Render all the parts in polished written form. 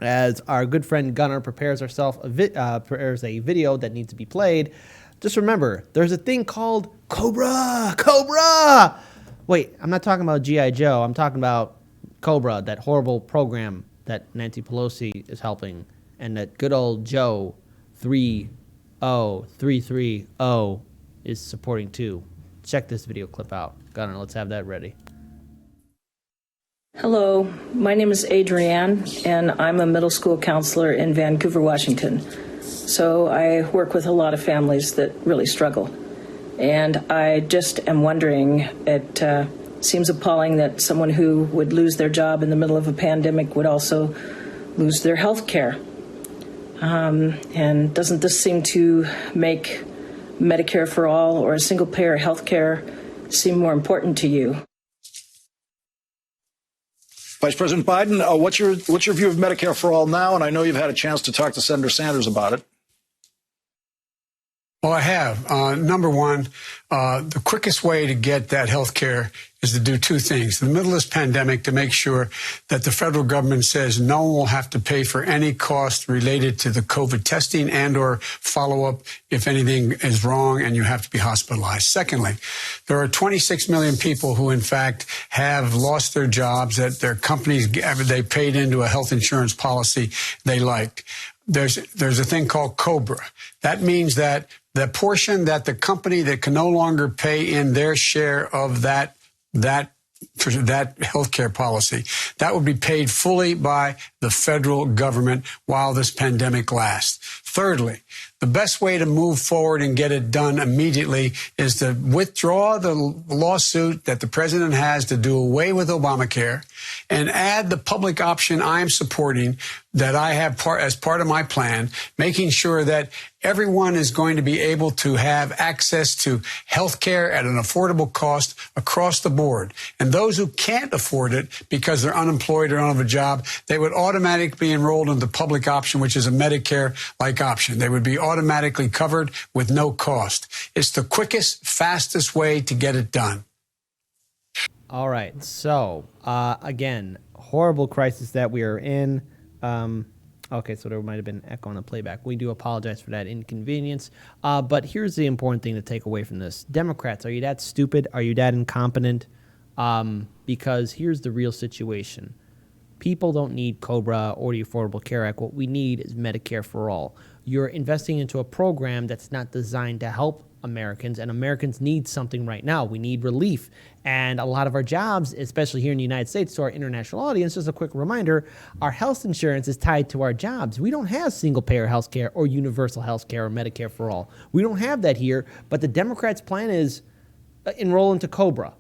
as our good friend Gunnar prepares prepares a video that needs to be played. Just remember, there's a thing called COBRA. COBRA! Wait, I'm not talking about G.I. Joe. I'm talking about COBRA, that horrible program that Nancy Pelosi is helping, and that good old Joe 30330 is supporting too. Check this video clip out. Gunnar, let's have that ready. Hello, my name is Adrienne, and I'm a middle school counselor in Vancouver, Washington. So I work with a lot of families that really struggle. And I just am wondering, it seems appalling that someone who would lose their job in the middle of a pandemic would also lose their health care. And doesn't this seem to make Medicare for all or a single-payer health care seem more important to you? Vice President Biden, what's your view of Medicare for all now? And I know you've had a chance to talk to Senator Sanders about it. Well, I have. Number one, the quickest way to get that health care is to do two things. In the middle of this pandemic, to make sure that the federal government says no one will have to pay for any cost related to the COVID testing and or follow-up if anything is wrong and you have to be hospitalized. Secondly, there are 26 million people who, in fact, have lost their jobs, that their companies, they paid into a health insurance policy they liked. There's a thing called COBRA. That means that the portion that the company that can no longer pay in their share of that healthcare policy, that would be paid fully by the federal government while this pandemic lasts. Thirdly, the best way to move forward and get it done immediately is to withdraw the lawsuit that the president has to do away with Obamacare and add the public option I am supporting that I have as part of my plan, making sure that everyone is going to be able to have access to health care at an affordable cost across the board. And those who can't afford it because they're unemployed or don't have a job, they would automatically be enrolled in the public option, which is a Medicare-like option. They would be automatically covered with no cost. It's the quickest, fastest way to get it done. All right. So, again, horrible crisis that we are in. Okay, so there might have been echo on the playback. We do apologize for that inconvenience. But here's the important thing to take away from this. Democrats, are you that stupid? Are you that incompetent? Because here's the real situation. People don't need COBRA or the Affordable Care Act. What we need is Medicare for all. You're investing into a program that's not designed to help Americans, and Americans need something right now. We need relief. And a lot of our jobs, especially here in the United States, to our international audience, just a quick reminder, our health insurance is tied to our jobs. We don't have single-payer health care or universal health care or Medicare for all. We don't have that here, but the Democrats' plan is enroll into COBRA.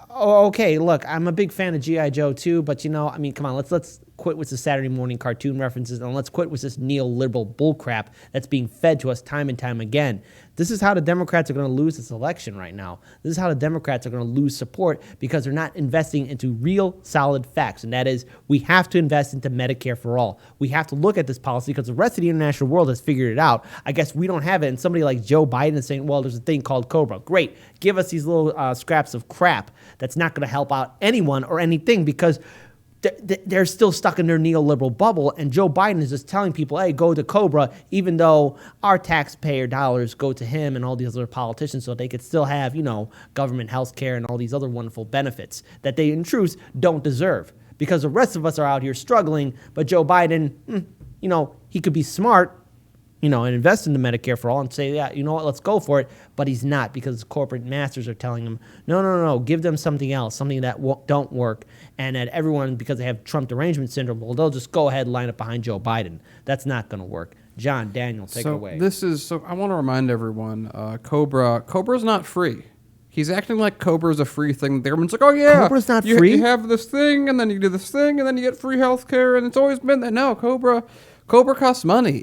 Oh, okay, look, I'm a big fan of G.I. Joe too, but I mean, come on, let's quit with the Saturday morning cartoon references, and let's quit with this neoliberal bullcrap that's being fed to us time and time again. This is how the Democrats are going to lose this election right now. This is how the Democrats are going to lose support because they're not investing into real solid facts, and that is we have to invest into Medicare for all. We have to look at this policy because the rest of the international world has figured it out. I guess we don't have it, and somebody like Joe Biden is saying, well, there's a thing called COBRA. Great. Give us these little scraps of crap that's not going to help out anyone or anything because they're still stuck in their neoliberal bubble, and Joe Biden is just telling people, hey, go to COBRA, even though our taxpayer dollars go to him and all these other politicians so they could still have, government health care and all these other wonderful benefits that they, in truth, don't deserve. Because the rest of us are out here struggling, but Joe Biden, he could be smart, and invest in the Medicare for all and say, yeah, you know what, let's go for it. But he's not because corporate masters are telling him, no, give them something else, something that don't work. And that everyone, because they have Trump derangement syndrome, well, they'll just go ahead and line up behind Joe Biden. That's not going to work. John, Daniel, take it away. I want to remind everyone, COBRA's not free. He's acting like COBRA's a free thing. Everyone's like, oh yeah, COBRA's not free. You have this thing, and then you do this thing, and then you get free health care, and it's always been that. No, COBRA costs money.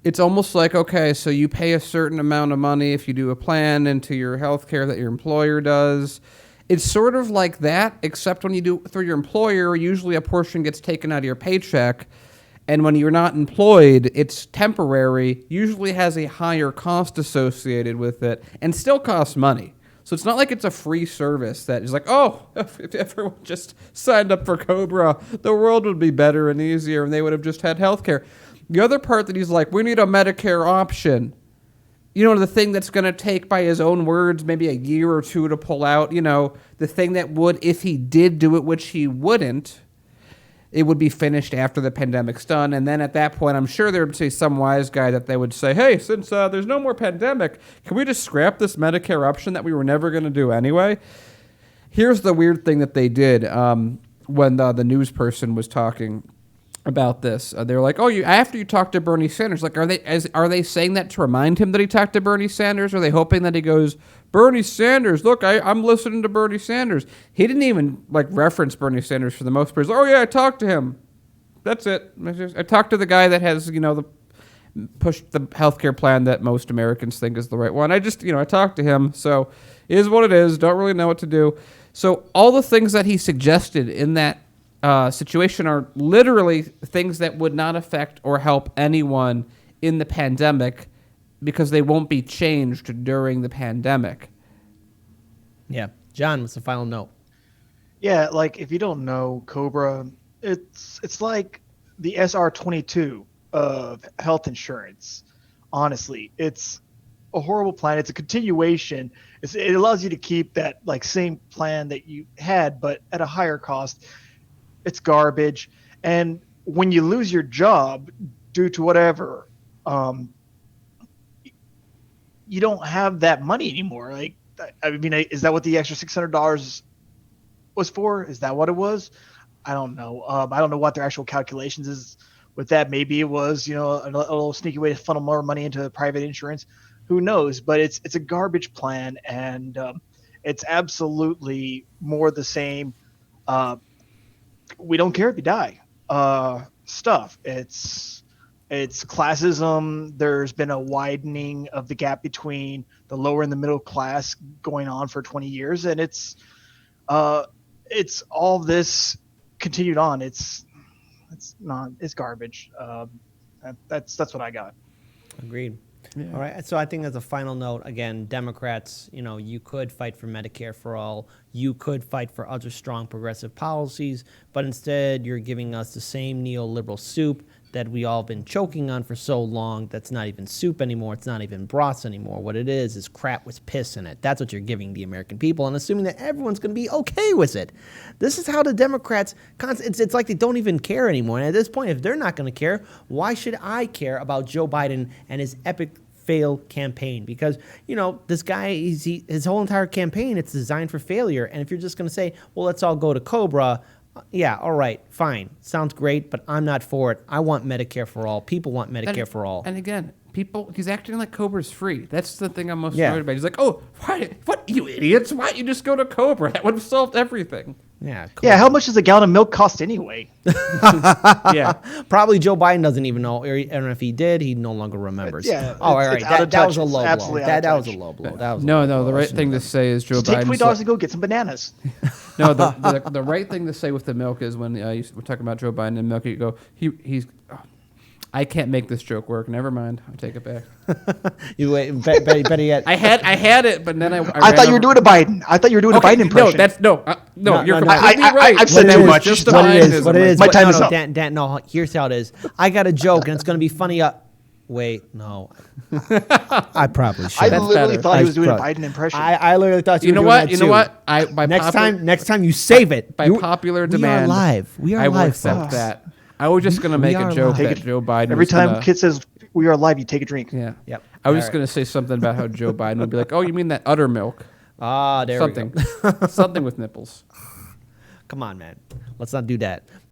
It's almost like, okay, so you pay a certain amount of money if you do a plan into your health care that your employer does. It's sort of like that, except when you do it through your employer, usually a portion gets taken out of your paycheck. And when you're not employed, it's temporary, usually has a higher cost associated with it, and still costs money. So it's not like it's a free service that is like, oh, if everyone just signed up for COBRA, the world would be better and easier and they would have just had health care. The other part that he's like, we need a Medicare option. You know, the thing that's going to take, by his own words, maybe a year or two to pull out, you know, the thing that would, if he did do it, which he wouldn't, it would be finished after the pandemic's done. And then at that point, I'm sure there would be some wise guy that they would say, hey, since there's no more pandemic, can we just scrap this Medicare option that we were never going to do anyway? Here's the weird thing that they did when the news person was talking about this. They were like, oh, after you talked to Bernie Sanders, like, are they saying that to remind him that he talked to Bernie Sanders? Or are they hoping that he goes, Bernie Sanders, look, I'm listening to Bernie Sanders. He didn't even like reference Bernie Sanders for the most part. He's like, oh yeah, I talked to him. That's it. I talked to the guy that has, you know, pushed the healthcare plan that most Americans think is the right one. I talked to him. So it is what it is. Don't really know what to do. So all the things that he suggested in that situation are literally things that would not affect or help anyone in the pandemic, because they won't be changed during the pandemic. Yeah. John, what's the final note? Yeah, like if you don't know COBRA, it's like the SR22 of health insurance. Honestly, it's a horrible plan. It's a continuation. It allows you to keep that like same plan that you had, but at a higher cost. It's garbage. And when you lose your job due to whatever, you don't have that money anymore. Like, I mean, is that what the extra $600 was for? Is that what it was? I don't know. I don't know what their actual calculations is with that. Maybe it was, a little sneaky way to funnel more money into private insurance. Who knows? But it's a garbage plan, and it's absolutely more the same. We don't care if you die. Stuff. It's classism. There's been a widening of the gap between the lower and the middle class going on for 20 years, and it's all this continued on. It's garbage. That's what I got. Agreed. Yeah. All right. So I think as a final note, again, Democrats, you could fight for Medicare for all. You could fight for other strong progressive policies, but instead you're giving us the same neoliberal soup that we all been choking on for so long. That's not even soup anymore. It's not even broth anymore. What it is crap with piss in it. That's what you're giving the American people, and assuming that everyone's going to be okay with it. This is how the Democrats, it's like they don't even care anymore. And at this point, if they're not going to care, why should I care about Joe Biden and his epic failed campaign? Because, this guy, his whole entire campaign, it's designed for failure. And if you're just going to say, well, let's all go to COBRA, yeah, all right, fine. Sounds great, but I'm not for it. I want Medicare for all. People want Medicare for all. And again, he's acting like COBRA's free. That's the thing I'm most annoyed about. He's like, oh, what, you idiots? Why don't you just go to COBRA? That would have solved everything. Yeah. Yeah, how much does a gallon of milk cost anyway? Yeah. Probably Joe Biden doesn't even know, or if he did, he no longer remembers. Yeah. Oh, all right. That was a low blow. Absolutely That was a low blow. No, the right thing to say is Joe Just take Biden. $20 and go get some bananas. No, the right thing to say with the milk is when we're talking about Joe Biden and milk, you go, he's. Oh, I can't make this joke work. Never mind. I'll take it back. You wait, better yet. I had it, but then I thought you were doing a Biden. I thought you were doing a Biden impression. No, you're no. completely right. I've said too much. What it is. My time is up. Dan, no, here's how it is. I got a joke, and it's going to be funny. Wait, no. I probably should. I literally better. thought he was doing a Biden impression. I literally thought you You know were what? doing You know that too. what? Next time you save it. By popular demand, we are live. We are I will live, accept folks. that. I was just going to make a joke live. that Joe Biden Every was time gonna, Kid says we are live, you take a drink. Yeah. Yep. I was All just right. going to say something about how Joe Biden would be like, oh, you mean that udder milk? Ah, there Something. we go. Something with nipples. Come on, man. Let's not do that.